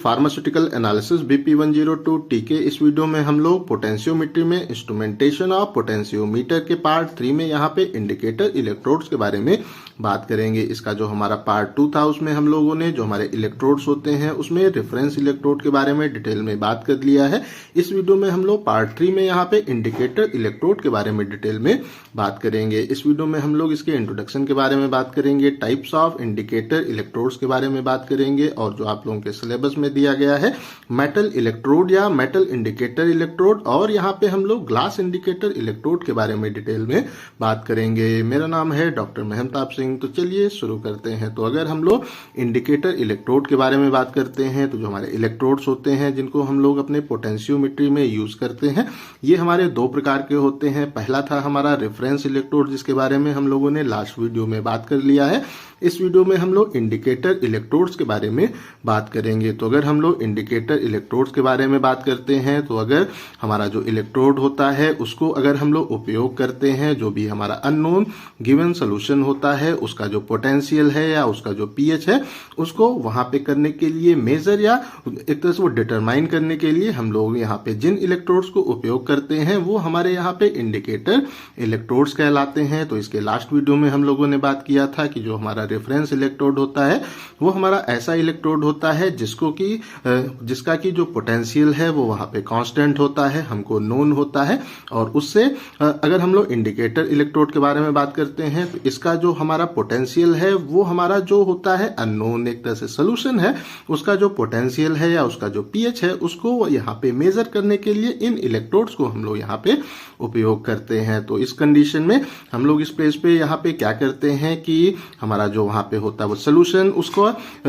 Pharmaceutical analysis BP102 टीके। इस video में हम लोग पोटेंशियोमीट्री में इंस्ट्रूमेंटेशन ऑफ पोटेंशियोमीटर के पार्ट 3 में यहाँ पे इंडिकेटर इलेक्ट्रोड्स के बारे में बात करेंगे। इसका जो हमारा पार्ट 2 था उसमें हम लोगों ने जो हमारे इलेक्ट्रोड्स होते हैं उसमें रेफरेंस इलेक्ट्रोड के बारे में डिटेल में बात कर लिया है। इस वीडियो में हम लोग पार्ट 3 में यहाँ पे इंडिकेटर इलेक्ट्रोड के बारे में डिटेल में बात करेंगे। इस वीडियो में हम लोग इसके इंट्रोडक्शन के बारे में बात करेंगे, टाइप्स ऑफ इंडिकेटर इलेक्ट्रोड्स के बारे में बात करेंगे और जो आप लोगों के सिलेबस में दिया गया है मेटल इलेक्ट्रोड या मेटल इंडिकेटर इलेक्ट्रोड, और यहाँ पे हम लोग ग्लास इंडिकेटर इलेक्ट्रोड के बारे में डिटेल में बात करेंगे। मेरा नाम है डॉक्टर महमताब सिंह। तो चलिए शुरू करते हैं। तो अगर हम लोग इंडिकेटर इलेक्ट्रोड के बारे में बात करते हैं तो जो हमारे इलेक्ट्रोड्स होते हैं जिनको हम लोग अपने पोटेंशियोमीट्री में यूज करते हैं, ये हमारे दो प्रकार के होते हैं। पहला था हमारा रेफरेंस इलेक्ट्रोड जिसके बारे में हम लोगों ने लास्ट वीडियो में बात कर लिया है। इस वीडियो में हम लोग इंडिकेटर इलेक्ट्रोड्स के बारे में बात करेंगे। तो अगर हम लोग इंडिकेटर इलेक्ट्रोड्स के बारे में बात करते हैं तो अगर हमारा जो इलेक्ट्रोड होता है उसको अगर हम लोग उपयोग करते हैं, जो भी हमारा अननोन गिवन सोल्यूशन होता है उसका जो पोटेंशियल है या उसका जो पीएच है उसको वहां पे करने के लिए मेजर या एक तरह से वो डिटरमाइन करने के लिए हम लोग यहाँ पे जिन इलेक्ट्रोड्स को उपयोग करते हैं वो हमारे यहाँ पे इंडिकेटर इलेक्ट्रोड्स कहलाते हैं। तो इसके लास्ट वीडियो में हम लोगों ने बात किया था कि जो हमारा रेफरेंस इलेक्ट्रोड होता है वो हमारा ऐसा इलेक्ट्रोड होता है जिसका की जो पोटेंशियल है वो वहां पे कांस्टेंट होता है, हमको नोन होता है। और उससे अगर हम लोग इंडिकेटर इलेक्ट्रोड के बारे में बात करते हैं तो इसका जो हमारा पोटेंशियल है वो हमारा जो होता है अननोन, एक तरह से सोल्यूशन है, उसका जो पोटेंशियल है या उसका जो पीएच है उसको यहाँ पे मेजर करने के लिए इन इलेक्ट्रोड्स को हम लोग यहाँ पे उपयोग करते हैं। तो इस कंडीशन में हम लोग इस पेज पे यहाँ पे क्या करते हैं कि हमारा जो वहां पे होता है वो सोल्यूशन, उसको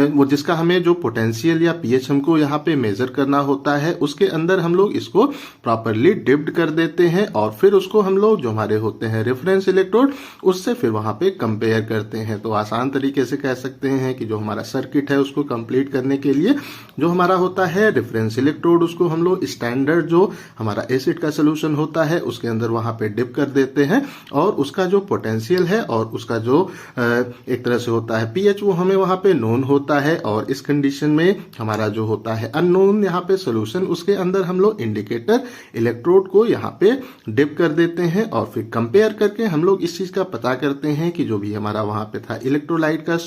वो जिसका हमें जो पोटेंशियल या पीएच हमको यहाँ पे मेजर करना होता है उसके अंदर हम लोग इसको प्रॉपरली डिप्ड कर देते हैं और फिर उसको हम लोग जो हमारे होते हैं रेफरेंस इलेक्ट्रोड उससे फिर वहां पे कंपेयर करते हैं। तो आसान तरीके से कह सकते हैं कि जो हमारा सर्किट है उसको कंप्लीट करने के लिए जो हमारा होता है रेफरेंस इलेक्ट्रोड उसको हम लोग स्टैंडर्ड जो हमारा एसिड का सोल्यूशन होता है उसके अंदर वहां पे डिप कर देते हैं और उसका जो पोटेंशियल है और उसका जो एक तरह से होता है पीएच वो हमें वहां पे नोन होता है। और इस कंडीशन में हमारा जो होता है अननोन यहाँ पे सोल्यूशन उसके अंदर हम लोग इंडिकेटर इलेक्ट्रोड को यहाँ पे डिप कर देते हैं और फिर कंपेयर करके हम लोग इस चीज का पता करते हैं कि जो भी हमारा वहां पे था इलेक्ट्रोलाइट का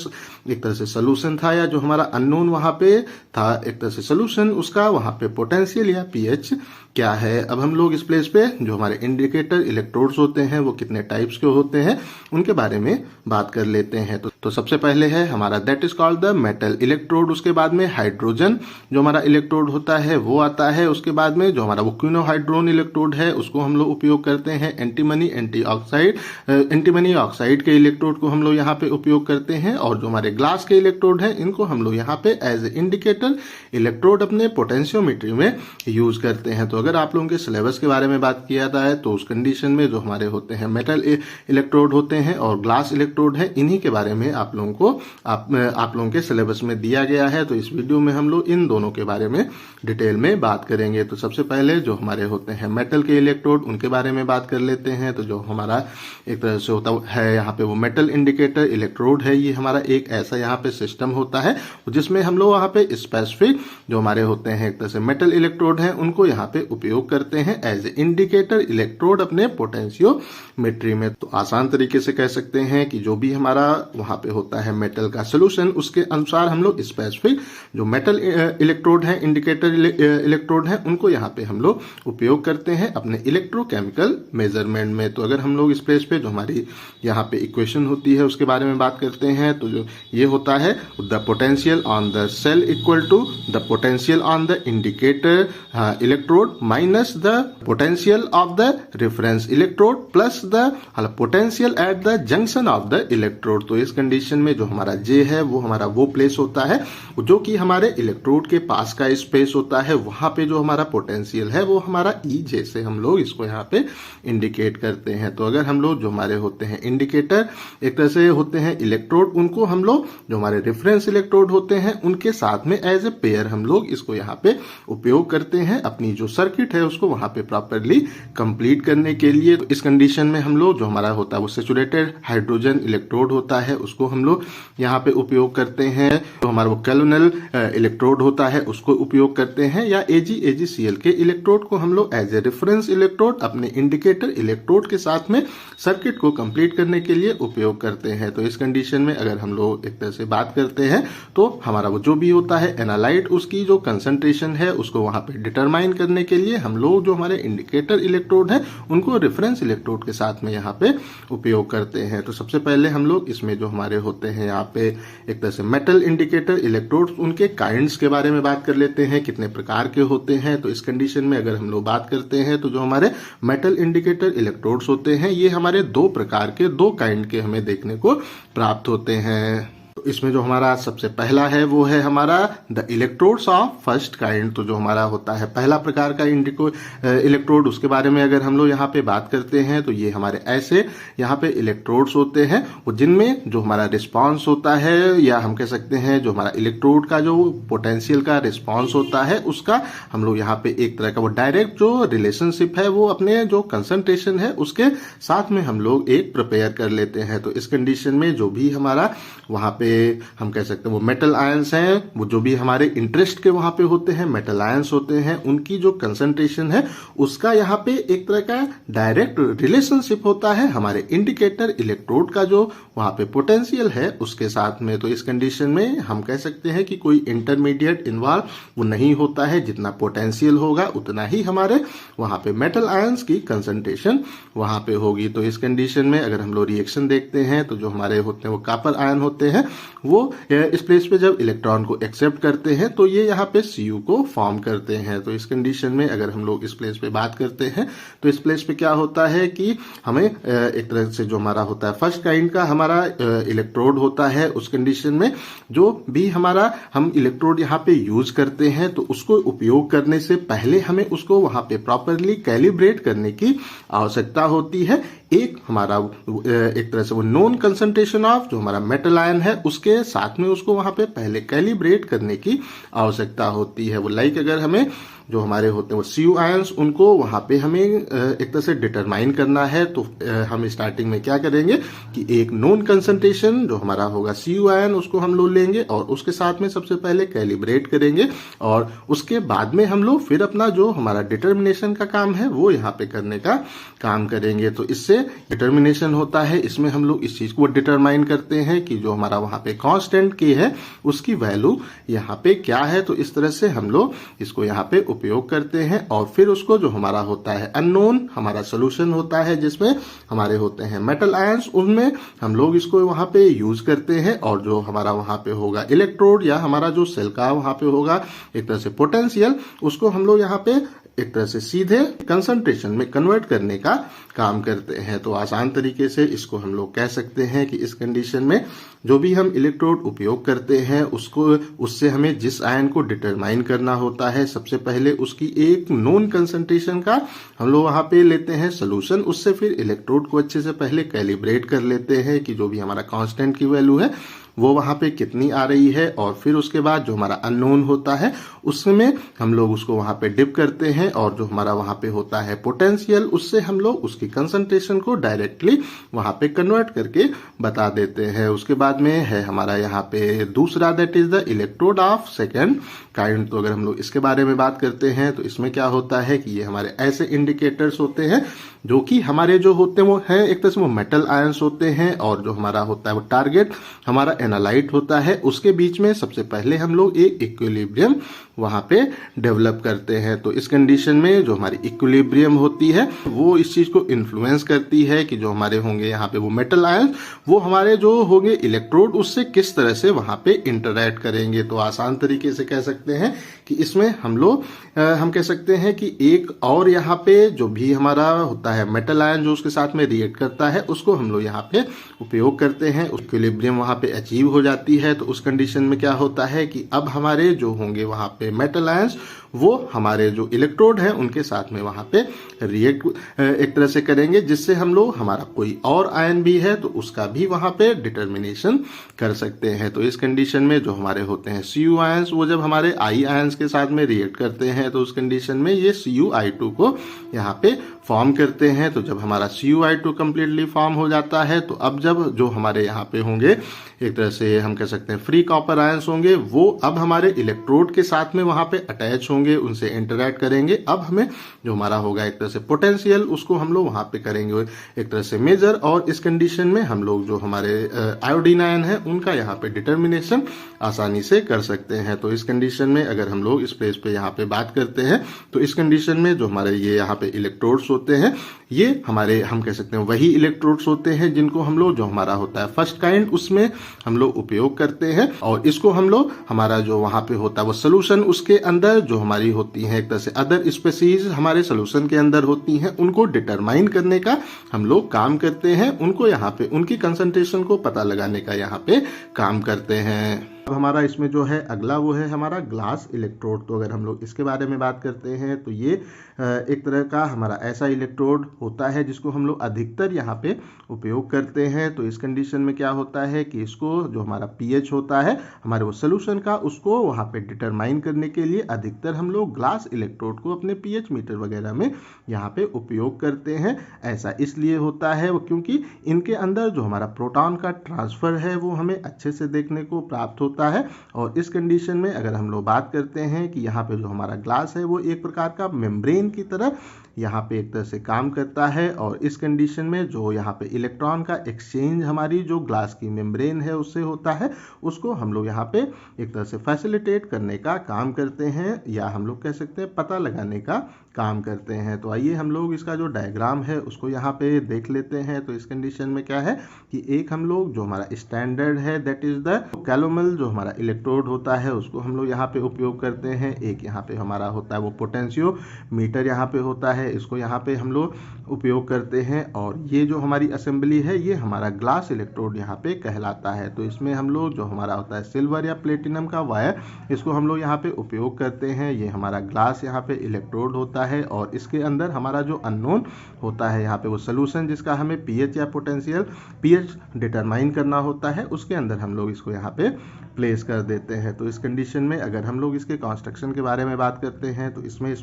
एक तरह से सोल्यूशन था या जो हमारा अननोन वहां पे था एक तरह से सोल्यूशन, उसका वहां पे पोटेंशियल या पीएच क्या है। अब हम लोग इस प्लेस पे जो हमारे इंडिकेटर इलेक्ट्रोड्स होते हैं वो कितने टाइप्स के होते हैं उनके बारे में बात कर लेते हैं। तो सबसे पहले है हमारा that is called the metal electrode. उसके बाद में हाइड्रोजन जो हमारा इलेक्ट्रोड होता है वो आता है। उसके बाद में जो हमारा वो क्विनोहाइड्रोन इलेक्ट्रोड है उसको हम लोग उपयोग करते हैं। एंटीमनी ऑक्साइड के इलेक्ट्रोड को हम लोग यहाँ पे उपयोग करते हैं। और जो हमारे ग्लास के इलेक्ट्रोड है इनको हम लोग यहाँ पे एज ए इंडिकेटर इलेक्ट्रोड अपने पोटेंशियोमीट्री में यूज करते हैं। तो अगर आप लोगों के सिलेबस के बारे में बात किया जाता है तो उस कंडीशन में जो हमारे होते हैं मेटल इलेक्ट्रोड होते हैं और ग्लास इलेक्ट्रोड है, इन्हीं के बारे में आप लोगों के सिलेबस में दिया गया है। तो इस वीडियो में हम लोग इन दोनों के बारे में डिटेल में बात करेंगे। तो सबसे पहले जो हमारे होते हैं मेटल के इलेक्ट्रोड उनके बारे में बात कर लेते हैं। तो जो हमारा एक तरह से होता है यहाँ पे वो मेटल इंडिकेटर इलेक्ट्रोड है, ये हमारा एक ऐसा यहाँ पे सिस्टम होता है जिसमें हम लोग वहाँ पे स्पेसिफिक जो हमारे होते हैं एक तरह से मेटल इलेक्ट्रोड है उनको यहाँ पे उपयोग करते हैं एज ए इंडिकेटर इलेक्ट्रोड अपने पोटेंशियोमीट्री में। तो आसान तरीके से कह सकते हैं कि जो भी हमारा वहां पे होता है मेटल का सोल्यूशन उसके अनुसार हम लोग स्पेसिफिक जो मेटल इलेक्ट्रोड है इंडिकेटर इलेक्ट्रोड है उनको यहाँ पे हम लोग उपयोग करते हैं अपने इलेक्ट्रोकेमिकल मेजरमेंट में। तो अगर हम लोग इस पेज पे जो हमारी यहाँ पे इक्वेशन होती है उसके बारे में बात करते हैं तो जो ये होता है the potential on the cell equal to the potential on the indicator electrode minus the potential of the reference electrode plus the potential at the junction of the electrode. तो इस कंडीशन में जो हमारा जे है वो हमारा वो प्लेस होता है जो कि हमारे इलेक्ट्रोड के पास का स्पेस होता है, वहां पे जो हमारा पोटेंशियल है वो हमारा ई जे से हम लोग इसको यहाँ पे इंडिकेट करते हैं। तो अगर हम लोग जो हमारे होते हैं इंडिकेटर एक तरह से होते हैं इलेक्ट्रोड, उनको हम लोग जो हमारे रेफरेंस इलेक्ट्रोड होते हैं उनके साथ में एज ए पेयर हम लोग इसको यहाँ पे उपयोग करते हैं अपनी जो सर्किट सर्किट है उसको वहां पे प्रॉपरली कंप्लीट करने के लिए। तो इस कंडीशन में हम लोग जो हमारा होता है वो सैचुरेटेड हाइड्रोजन इलेक्ट्रोड होता है उसको हम लोग यहाँ पे उपयोग करते हैं। तो हमारा वो कैलोनल इलेक्ट्रोड होता है उसको उपयोग करते हैं, या AgCl के इलेक्ट्रोड को हम लोग एज ए रेफरेंस इलेक्ट्रोड अपने इंडिकेटर इलेक्ट्रोड के साथ में सर्किट को कंप्लीट करने के लिए उपयोग करते हैं। तो इस कंडीशन में अगर हम लोग एक तरह से बात करते हैं तो हमारा वो जो भी होता है एनालाइट उसकी जो कंसंट्रेशन है उसको वहां पे डिटरमाइन करने के लिए हम लोग जो हमारे इंडिकेटर इलेक्ट्रोड है उनको रेफरेंस इलेक्ट्रोड के साथ में यहाँ पे उपयोग करते हैं। तो सबसे पहले हम लोग इसमें जो हमारे होते हैं यहाँ पे एक तरह से मेटल इंडिकेटर इलेक्ट्रोड उनके काइंड्स के बारे में बात कर लेते हैं, कितने प्रकार के होते हैं। तो इस कंडीशन में अगर हम लोग बात करते हैं तो जो हमारे मेटल इंडिकेटर इलेक्ट्रोड्स होते हैं ये हमारे दो प्रकार के, दो काइंड के हमें देखने को प्राप्त होते हैं। तो इसमें जो हमारा सबसे पहला है वो है हमारा the electrodes of first kind. तो जो हमारा होता है पहला प्रकार का इलेक्ट्रोड उसके बारे में अगर हम लोग यहाँ पे बात करते हैं तो ये हमारे ऐसे यहाँ पे इलेक्ट्रोड्स होते हैं वो जिनमें जो हमारा रिस्पांस होता है या हम कह सकते हैं जो हमारा इलेक्ट्रोड का जो पोटेंशियल का रिस्पांस होता है उसका हम लोग यहाँ पे एक तरह का वो डायरेक्ट जो रिलेशनशिप है वो अपने जो कंसंट्रेशन है उसके साथ में हम लोग एक प्रिपेयर कर लेते हैं। तो इस कंडीशन में जो भी हमारा वहां पे हम कह सकते हैं वो मेटल आयंस हैं, वो जो भी हमारे इंटरेस्ट के वहां पे होते हैं मेटल आयंस होते हैं उनकी जो कंसंट्रेशन है उसका यहाँ पे एक तरह का डायरेक्ट रिलेशनशिप होता है हमारे इंडिकेटर इलेक्ट्रोड का जो वहां पे पोटेंशियल है उसके साथ में। तो इस कंडीशन में हम कह सकते हैं कि कोई इंटरमीडिएट इन्वॉल्व वो नहीं होता है, जितना पोटेंशियल होगा उतना ही हमारे वहां पे मेटल आयंस की कंसंट्रेशन वहां पे होगी। तो इस कंडीशन में अगर हम लोग रिएक्शन देखते हैं तो जो हमारे होते हैं वो कॉपर आयन होते हैं वो इस प्लेस पे जब इलेक्ट्रॉन को एक्सेप्ट करते हैं तो ये यहाँ पे Cu को फॉर्म करते हैं। तो इस कंडीशन में अगर हम लोग इस प्लेस पे बात करते हैं तो इस प्लेस पे क्या होता है कि हमें एक तरह से जो हमारा होता है फर्स्ट काइंड का हमारा इलेक्ट्रोड होता है उस कंडीशन में जो भी हमारा हम इलेक्ट्रोड यहाँ पे यूज करते हैं तो उसको उपयोग करने से पहले हमें उसको वहां पे प्रॉपरली कैलिब्रेट करने की आवश्यकता होती है। एक हमारा एक तरह से वो नोन कंसंट्रेशन ऑफ जो हमारा मेटल आयन है उसके साथ में उसको वहां पे पहले कैलिब्रेट करने की आवश्यकता होती है। वो लाइक अगर हमें जो हमारे होते हैं वो Cu आयंस उनको वहां पे हमें एक तरह से डिटरमाइन करना है तो हम स्टार्टिंग में क्या करेंगे कि एक नोन कंसंट्रेशन जो हमारा होगा Cu आयन उसको हम लोग लेंगे और उसके साथ में सबसे पहले कैलिब्रेट करेंगे और उसके बाद में हम लोग फिर अपना जो हमारा डिटर्मिनेशन का काम है वो यहाँ पे करने का काम करेंगे। तो इससे डिटर्मिनेशन होता है, इसमें हम लोग इस चीज को डिटरमाइन करते हैं कि जो हमारा वहां पे कांस्टेंट K है उसकी वैल्यू यहाँ पे क्या है। तो इस तरह से हम लोग इसको यहाँ पे उपयोग करते हैं और फिर उसको जो हमारा होता है अननोन हमारा सोल्यूशन होता है जिसमें हमारे होते हैं मेटल आयंस उनमें हम लोग इसको वहां पे यूज करते हैं और जो हमारा वहां पे होगा इलेक्ट्रोड या हमारा जो सेल का वहां पे होगा एक तरह से पोटेंशियल उसको हम लोग यहाँ पे एक तरह से सीधे कंसंट्रेशन में कन्वर्ट करने का काम करते हैं। तो आसान तरीके से इसको हम लोग कह सकते हैं कि इस कंडीशन में जो भी हम इलेक्ट्रोड उपयोग करते हैं उसको उससे हमें जिस आयन को डिटरमाइन करना होता है सबसे पहले उसकी एक नोन कंसंट्रेशन का हम लोग वहां पे लेते हैं सोल्यूशन, उससे फिर इलेक्ट्रोड को अच्छे से पहले कैलिब्रेट कर लेते हैं कि जो भी हमारा कांस्टेंट की वैल्यू है वो वहां पे कितनी आ रही है और फिर उसके बाद जो हमारा अननोन होता है उसमें हम लोग उसको वहां पे डिप करते हैं और जो हमारा वहां पे होता है पोटेंशियल उससे हम लोग उसकी कंसंट्रेशन को डायरेक्टली वहां पे कन्वर्ट करके बता देते हैं। उसके बाद में है हमारा यहाँ पे दूसरा that is the electrode of second kind. तो अगर हम लोग इसके बारे में बात करते हैं तो इसमें क्या होता है कि ये हमारे ऐसे इंडिकेटर्स होते हैं जो कि हमारे जो होते हैं वो है एक तरह से वो मेटल आयंस होते हैं और जो हमारा होता है वो टारगेट हमारा एनालाइट होता है उसके बीच में सबसे पहले हम लोग एक इक्विलिब्रियम वहां पे डेवलप करते हैं। तो इस कंडीशन में जो हमारी इक्विलिब्रियम होती है वो इस चीज को इन्फ्लुएंस करती है कि जो हमारे होंगे यहाँ पे वो मेटल आयंस वो हमारे जो होंगे इलेक्ट्रोड उससे किस तरह से वहां पे इंटरैक्ट करेंगे। तो आसान तरीके से कह सकते हैं कि इसमें हम लोग हम कह सकते हैं कि एक और यहाँ पे जो भी हमारा होता है मेटल आयन जो उसके साथ में रिएक्ट करता है उसको हम लोग यहाँ पे उपयोग करते हैं, इक्विलिब्रियम वहां पे अचीव हो जाती है। तो उस कंडीशन में क्या होता है कि अब हमारे जो होंगे वहां पे मेटल आयंस वो हमारे जो इलेक्ट्रोड है उनके साथ में वहां पे रिएक्ट एक तरह से करेंगे, जिससे हम लोग हमारा कोई और आयन भी है तो उसका भी वहां पे डिटर्मिनेशन कर सकते हैं। तो इस कंडीशन में जो हमारे होते हैं Cu आयंस, वो जब हमारे I आयंस के साथ में रिएक्ट करते हैं तो उस कंडीशन में ये Cu(I2) को यहाँ पे फॉर्म करते हैं। तो जब हमारा Cu(I2) कंप्लीटली फॉर्म हो जाता है तो अब जब जो हमारे यहाँ पे होंगे एक तरह से हम कह सकते हैं फ्री कॉपर आयंस होंगे, वो अब हमारे इलेक्ट्रोड के साथ में वहां पे अटैच होंगे, उनसे इंटरैक्ट करेंगे। अब हमें जो हमारा होगा एक तरह से पोटेंशियल, उसको हम लोग वहां पे करेंगे एक तरह से मेजर, और इस कंडीशन में हम लोग जो हमारे आयोडीन आयन है उनका यहाँ पे डिटर्मिनेशन आसानी से कर सकते हैं। तो इस कंडीशन में अगर हम लोग इस प्लेस पे यहाँ पे बात करते हैं तो इस कंडीशन में जो हमारे ये यहाँ पे इलेक्ट्रोड्स होते हैं, ये हमारे हम कह सकते हैं वही इलेक्ट्रोड्स होते हैं जिनको हम लोग जो हमारा होता है फर्स्ट काइंड उसमें हम लोग उपयोग करते हैं, और इसको हम लोग हमारा जो वहां पे होता है वो सोल्यूशन, उसके अंदर जो हमारी होती है एक तरह से अदर स्पेसीज हमारे सोल्यूशन के अंदर होती हैं, उनको डिटरमाइन करने का हम लोग काम करते हैं, उनको यहाँ पे उनकी कंसंट्रेशन को पता लगाने का यहाँ पे काम करते हैं। अब हमारा इसमें जो है अगला वो है हमारा ग्लास इलेक्ट्रोड। तो अगर हम लोग इसके बारे में बात करते हैं तो ये एक तरह का हमारा ऐसा इलेक्ट्रोड होता है जिसको हम लोग अधिकतर यहाँ पे उपयोग करते हैं। तो इस कंडीशन में क्या होता है कि इसको जो हमारा pH होता है हमारे वो सोल्यूशन का, उसको वहाँ पे डिटरमाइन करने के लिए अधिकतर हम लोग ग्लास इलेक्ट्रोड को अपने pH मीटर वगैरह में यहाँ पे उपयोग करते हैं। ऐसा इसलिए होता है वो क्योंकि इनके अंदर जो हमारा प्रोटॉन का ट्रांसफर है वो हमें अच्छे से देखने को प्राप्त होता है। और इस कंडीशन में अगर हम लोग बात करते हैं कि यहाँ पे जो हमारा ग्लास है वो एक प्रकार का मेम्ब्रेन की तरह यहाँ पे एक तरह से काम करता है, और इस कंडीशन में जो यहाँ पे इलेक्ट्रॉन का एक्सचेंज हमारी जो ग्लास की मेम्ब्रेन है उससे होता है, उसको हम लोग यहाँ पे एक तरह से फैसिलिटेट करने का काम करते हैं, या हम लोग कह सकते हैं पता लगाने का काम करते हैं। तो आइए हम लोग इसका जो डायग्राम है उसको यहाँ पे देख लेते हैं। तो इस कंडीशन में क्या है कि एक हम लोग जो हमारा स्टैंडर्ड है दैट इज द कैलोमल जो हमारा इलेक्ट्रोड होता है उसको हम लोग यहाँ पे उपयोग करते हैं। एक यहाँ पे हमारा होता है वो पोटेंशियोमीटर यहाँ पे होता है, इसको यहाँ पे हम लोग उपयोग करते हैं। और ये जो हमारी असेंबली है ये हमारा ग्लास इलेक्ट्रोड यहाँ पे कहलाता है। तो इसमें हम लोग जो हमारा होता है सिल्वर या प्लेटिनम का वायर, इसको हम लोग यहाँ पे उपयोग करते हैं। ये हमारा ग्लास यहाँ पे इलेक्ट्रोड होता है, और इसके अंदर हमारा जो अननोन होता है यहाँ पे वो सोल्यूशन जिसका हमें pH या पोटेंशियल pH डिटरमाइन करना होता है, उसके अंदर हम लोग इसको यहाँ पे प्लेस कर देते हैं। तो इस कंडीशन में अगर हम लोग इसके कंस्ट्रक्शन के बारे में बात करते हैं तो इसमें इस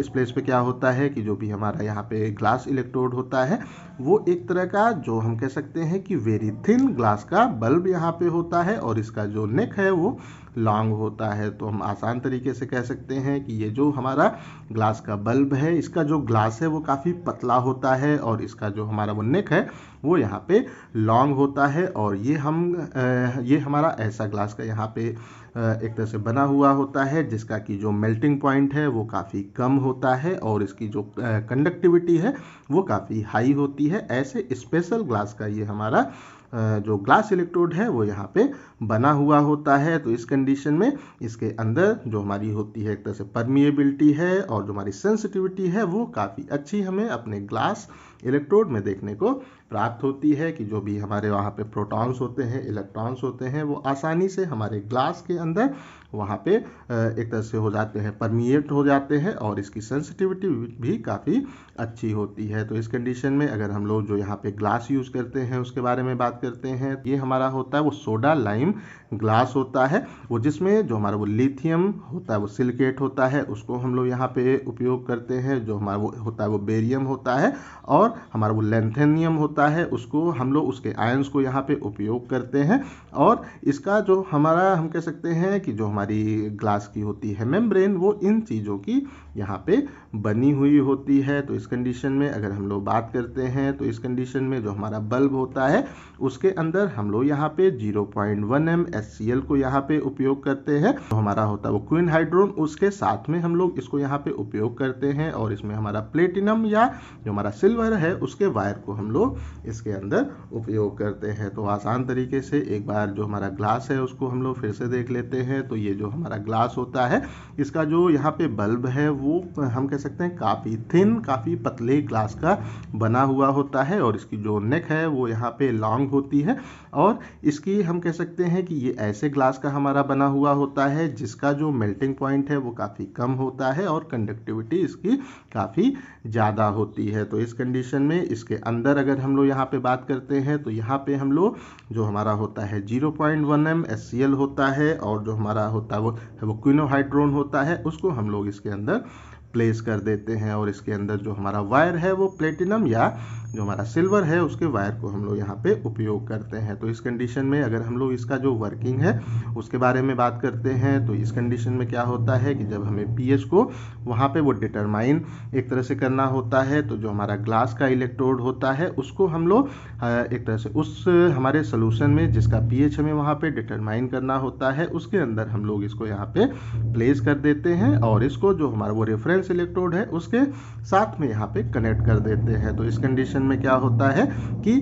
प्लेस पे क्या होता है कि जो भी हमारा यहाँ पे ग्लास इलेक्ट्रोड होता है वो एक तरह का जो हम कह सकते हैं कि वेरी थिन ग्लास का बल्ब यहाँ पे होता है, और इसका जो नेक है वो लॉन्ग होता है। तो हम आसान तरीके से कह सकते हैं कि ये जो हमारा ग्लास का बल्ब है इसका जो ग्लास है वो काफ़ी पतला होता है, और इसका जो हमारा वो नेक है वो यहाँ पे लॉन्ग होता है। और ये हमारा ऐसा ग्लास का यहाँ पे एक तरह से बना हुआ होता है जिसका कि जो मेल्टिंग पॉइंट है वो काफ़ी कम होता है, और इसकी जो कंडक्टिविटी है वो काफ़ी हाई होती है। ऐसे स्पेशल ग्लास का ये हमारा जो ग्लास इलेक्ट्रोड है वो यहाँ पे बना हुआ होता है। तो इस कंडीशन में इसके अंदर जो हमारी होती है एक तरह से परमिएबिलिटी है, और जो हमारी सेंसिटिविटी है वो काफ़ी अच्छी हमें अपने ग्लास इलेक्ट्रोड में देखने को प्राप्त होती है कि जो भी हमारे वहाँ पे प्रोटॉन्स होते हैं, इलेक्ट्रॉन्स होते हैं, वो आसानी से हमारे ग्लास के अंदर वहाँ पे एक तरह से हो जाते हैं, परमिएट हो जाते हैं, और इसकी सेंसिटिविटी भी काफ़ी अच्छी होती है। तो इस कंडीशन में अगर हम लोग जो यहाँ पे ग्लास यूज़ करते हैं उसके बारे में बात करते हैं, ये हमारा होता है वो सोडा लाइम ग्लास होता है, वो जिसमें जो हमारा वो लिथियम होता है वो सिलिकेट होता है, उसको हम लोग यहाँ पे उपयोग करते हैं। जो हमारा वो होता है वो बेरियम होता है, और हमारा वो लैंथेनियम होता है उसको हम लोग उसके आयंस को यहाँ पे उपयोग करते हैं। और इसका जो हमारा हम कह सकते हैं कि जो हमारी ग्लास की होती है मेम्ब्रेन वो इन चीज़ों की यहाँ पे बनी हुई होती है। तो इस कंडीशन में अगर हम लोग बात करते हैं तो इस कंडीशन में जो हमारा बल्ब होता है उसके अंदर हम लोग यहाँ पे 0.1 m HCl को यहाँ पे उपयोग करते हैं। तो हमारा होता है वो क्वीन हाइड्रोन, उसके साथ में हम लोग इसको यहाँ पे उपयोग करते हैं, और इसमें हमारा प्लेटिनम या जो हमारा सिल्वर है उसके वायर को हम लोग इसके अंदर उपयोग करते हैं। तो आसान तरीके से एक बार जो हमारा ग्लास है उसको हम लोग फिर से देख लेते हैं। तो ये जो हमारा ग्लास होता है, इसका जो यहाँ पे बल्ब है वो हम कह सकते हैं काफ़ी थिन, काफ़ी पतले ग्लास का बना हुआ होता है, और इसकी जो नेक है वो यहाँ पे लॉन्ग होती है, और इसकी हम कह सकते हैं कि ये ऐसे ग्लास का हमारा बना हुआ होता है जिसका जो मेल्टिंग पॉइंट है वो काफ़ी कम होता है और कंडक्टिविटी इसकी काफ़ी ज़्यादा होती है। तो इस कंडीशन में इसके अंदर अगर हम लोग यहाँ पे बात करते हैं तो यहाँ पे हम लोग जो हमारा होता है 0.1 m HCl होता है, और जो हमारा होता है वो क्विनोहाइड्रोन होता है, उसको हम लोग इसके अंदर प्लेस कर देते हैं, और इसके अंदर जो हमारा वायर है वो प्लेटिनम या जो हमारा सिल्वर है उसके वायर को हम लोग यहाँ पे उपयोग करते हैं। तो इस कंडीशन में अगर हम लोग इसका जो वर्किंग है उसके बारे में बात करते हैं तो इस कंडीशन में क्या होता है कि जब हमें पीएच को वहाँ पे वो डिटरमाइन एक तरह से करना होता है, तो जो हमारा ग्लास का इलेक्ट्रोड होता है उसको हम लोग एक तरह से उस हमारे सोल्यूशन में जिसका पीएच हमें वहाँ पे डिटरमाइन करना होता है उसके अंदर हम लोग इसको यहाँ पे प्लेस कर देते हैं, और इसको जो हमारा वो रेफरेंस इलेक्ट्रोड है उसके साथ में यहाँ पे कनेक्ट कर देते हैं। तो इस कंडीशन में क्या होता है कि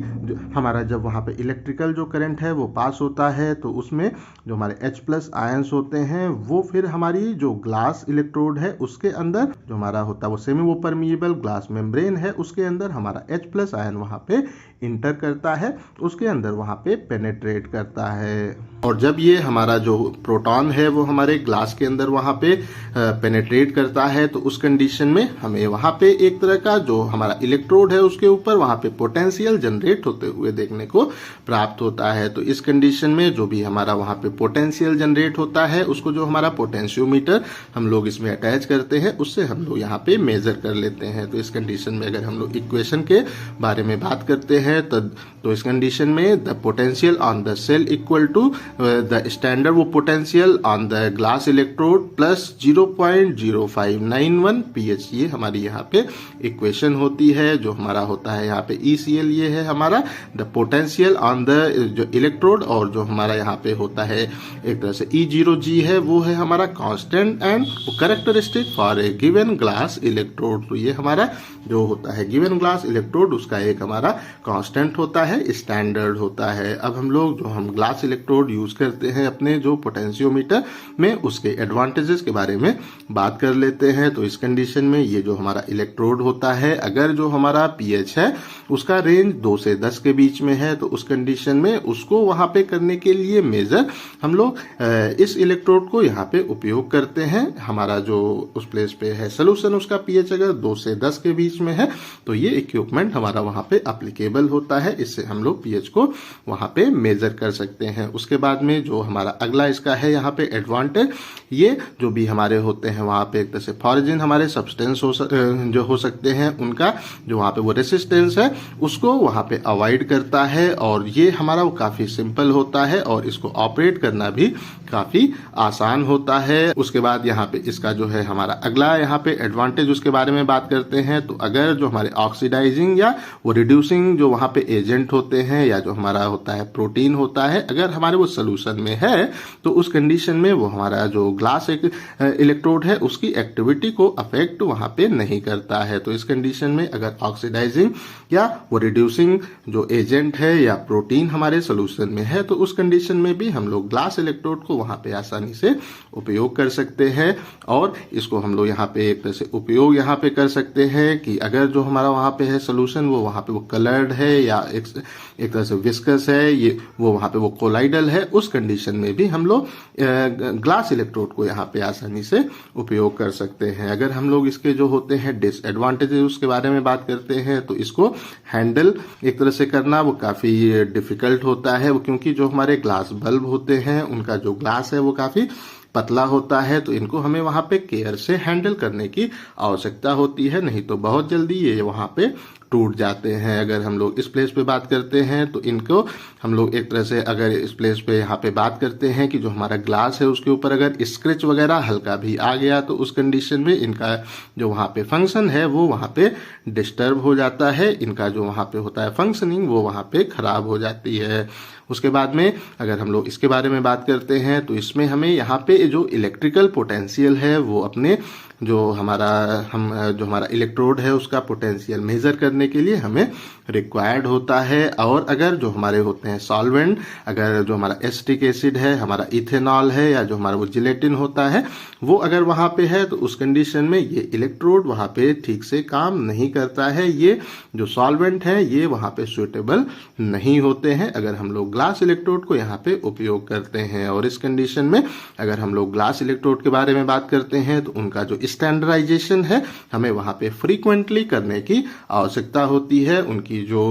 हमारा जब वहाँ पे इलेक्ट्रिकल जो करंट है वो पास होता है तो उसमें जो हमारे H+ आयंस होते हैं वो फिर हमारी जो ग्लास इलेक्ट्रोड है उसके अंदर जो हमारा होता है वो सेमी वो परमिएबल ग्लास मेम्ब्रेन है उसके अंदर हमारा H+ आयन वहाँ पे इंटर करता है, उसके अंदर वहाँ पे पेनेट्रेट करता है, और जब ये हमारा जो प्रोटॉन है वो हमारे ग्लास के अंदर वहाँ पे पेनेट्रेट करता है तो उस कंडीशन में हमें वहाँ पे एक तरह का जो हमारा इलेक्ट्रोड है उसके ऊपर वहाँ पे पोटेंशियल जनरेट होते हुए देखने को प्राप्त होता है। तो इस कंडीशन में जो भी हमारा वहाँ पे पोटेंशियल जनरेट होता है उसको जो हमारा पोटेंशियोमीटर हम लोग इसमें अटैच करते हैं उससे हम लोग यहाँ पे मेजर कर लेते हैं। तो इस कंडीशन में अगर हम लोग इक्वेशन के बारे में बात करते हैं तो इस कंडीशन में the potential on the cell equal to the standard वो potential on the glass electrode plus 0.0591 pH, ये हमारी यहाँ पे इक्वेशन होती है। जो हमारा होता है यहाँ पे ECl ये है हमारा द पोटेंशियल ऑन द जो इलेक्ट्रोड, और जो हमारा यहाँ पे होता है एक तरह से E0G है वो है हमारा constant and characteristic for a given glass electrode. तो ये हमारा जो होता है गिवन ग्लास इलेक्ट्रोड उसका एक हमारा कांस्टेंट होता है, स्टैंडर्ड होता है। अब हम लोग जो हम ग्लास इलेक्ट्रोड यूज करते हैं अपने जो पोटेंशियोमीटर में उसके एडवांटेजेस के बारे में बात कर लेते हैं। तो इस कंडीशन में ये जो हमारा इलेक्ट्रोड होता है अगर जो हमारा पीएच है उसका रेंज 2 से 10 के बीच में है तो उस कंडीशन में उसको वहां पे करने के लिए मेजर हम लोग इस इलेक्ट्रोड को यहाँ पे उपयोग करते हैं। हमारा जो उस प्लेस पे है सोल्यूशन उसका पीएच अगर 2 से 10 के बीच में है तो ये इक्विपमेंट हमारा वहां पे एप्लीकेबल होता है, इससे हम लोग पीएच को वहां पे मेजर कर सकते हैं। उसके बाद में जो हमारा अगला इसका है यहाँ पे एडवांटेज, ये जो भी हमारे होते हैं वहां पे एक तरह से फॉरेजिन हमारे सब्सटेंस जो हो सकते हैं उनका जो वहां पे वो रेसिस्टेंस है उसको वहां पे अवॉइड करता है, और ये हमारा वो काफी सिंपल होता है और इसको ऑपरेट करना भी काफी आसान होता है। उसके बाद यहाँ पे इसका जो है हमारा अगला यहाँ पे एडवांटेज उसके बारे में बात करते हैं। तो अगर जो हमारे ऑक्सीडाइजिंग या वो रिड्यूसिंग जो वहां पे एजेंट होते हैं या जो हमारा होता है प्रोटीन होता है अगर हमारे वो सोल्यूशन में है तो उस कंडीशन में वो हमारा जो ग्लास इलेक्ट्रोड है उसकी एक्टिविटी को अफेक्ट वहां पे नहीं करता है। तो इस कंडीशन में अगर ऑक्सीडाइजिंग या वो रिड्यूसिंग जो एजेंट है या प्रोटीन हमारे सोल्यूशन में है तो उस कंडीशन में भी हम लोग ग्लास इलेक्ट्रोड को वहां पे आसानी से उपयोग कर सकते हैं, और इसको हम लोग यहाँ पे एक तरह से उपयोग यहाँ पे कर सकते हैं कि अगर जो हमारा वहां पे है सोल्यूशन वो वहां पे वो कलर्ड है या एक तरह से विस्कस है, ये वो वहां पे वो कोलाइडल है, उस कंडीशन में भी हम लोग ग्लास इलेक्ट्रोड को यहाँ पे आसानी से उपयोग कर सकते हैं। अगर हम लोग इसके जो होते हैं डिसएडवांटेजेस उसके बारे में बात करते हैं तो इसको हैंडल एक तरह से करना वो काफी डिफिकल्ट होता है, क्योंकि जो हमारे ग्लास बल्ब होते हैं उनका जो ग्लास है वो काफी पतला होता है, तो इनको हमें वहां पे केयर से हैंडल करने की आवश्यकता होती है, नहीं तो बहुत जल्दी ये वहां पे टूट जाते हैं। अगर हम लोग इस प्लेस पे बात करते हैं तो इनको हम लोग एक तरह से अगर इस प्लेस पे यहाँ पे बात करते हैं कि जो हमारा ग्लास है उसके ऊपर अगर स्क्रैच वगैरह हल्का भी आ गया तो उस कंडीशन में इनका जो वहाँ पे फंक्शन है वो वहाँ पे डिस्टर्ब हो जाता है, इनका जो वहाँ पे होता है फंक्शनिंग वो वहाँ पे खराब हो जाती है। उसके बाद में अगर हम लोग इसके बारे में बात करते हैं तो इसमें हमें यहाँ पे जो इलेक्ट्रिकल पोटेंशियल है वो अपने जो हमारा इलेक्ट्रोड है उसका पोटेंशियल मेजर करने करने के लिए हमें रिक्वायर्ड होता है। और अगर जो हमारे होते हैं सॉल्वेंट, अगर जो हमारा एसिटिक एसिड है, हमारा इथेनॉल है, या जो हमारा वो जिलेटिन होता है, वो अगर वहां पे है तो उस कंडीशन में ये इलेक्ट्रोड वहां पे ठीक से काम नहीं करता है। ये जो सॉल्वेंट है ये वहां पे सुइटेबल नहीं होते हैं अगर हम लोग ग्लास इलेक्ट्रोड को यहाँ पे उपयोग करते हैं। और इस कंडीशन में अगर हम लोग ग्लास इलेक्ट्रोड के बारे में बात करते हैं तो उनका जो स्टैंडर्डाइजेशन है हमें वहां पे फ्रीक्वेंटली करने की आवश्यकता होती है। उनकी जो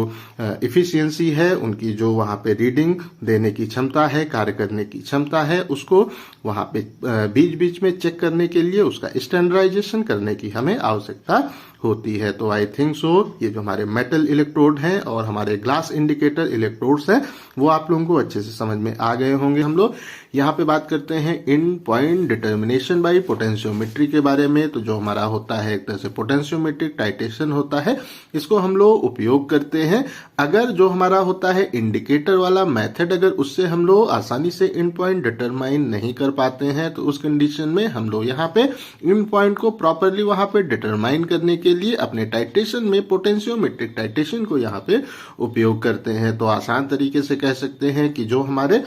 इफिशियंसी है, उनकी जो वहां पे रीडिंग देने की क्षमता है, कार्य करने की क्षमता है, उसको वहां पे बीच बीच में चेक करने के लिए उसका स्टैंडर्डाइजेशन करने की हमें आवश्यकता होती है। तो आई थिंक सो ये जो हमारे मेटल इलेक्ट्रोड हैं और हमारे ग्लास इंडिकेटर इलेक्ट्रोड्स हैं वो आप लोगों को अच्छे से समझ में आ गए होंगे। हम लोग यहाँ पे बात करते हैं इन पॉइंट डिटर्मिनेशन बाय पोटेंशियोमेट्री के बारे में। तो जो हमारा होता है एक तरह से पोटेंशियोमेट्रिक टाइटेशन होता है, इसको हम लोग उपयोग करते हैं। अगर जो हमारा होता है इंडिकेटर वाला मेथड, अगर उससे हम लोग आसानी से इन पॉइंट डिटरमाइन नहीं कर पाते हैं तो उस कंडीशन में हम लोग यहाँ पे इन पॉइंट को प्रॉपरली वहां पे डिटरमाइन करने के लिए अपने टाइटेशन में पोटेंशियोमेट्रिक टाइटेशन को यहाँ पे उपयोग करते हैं। तो आसान तरीके से कह सकते हैं कि जो हमारे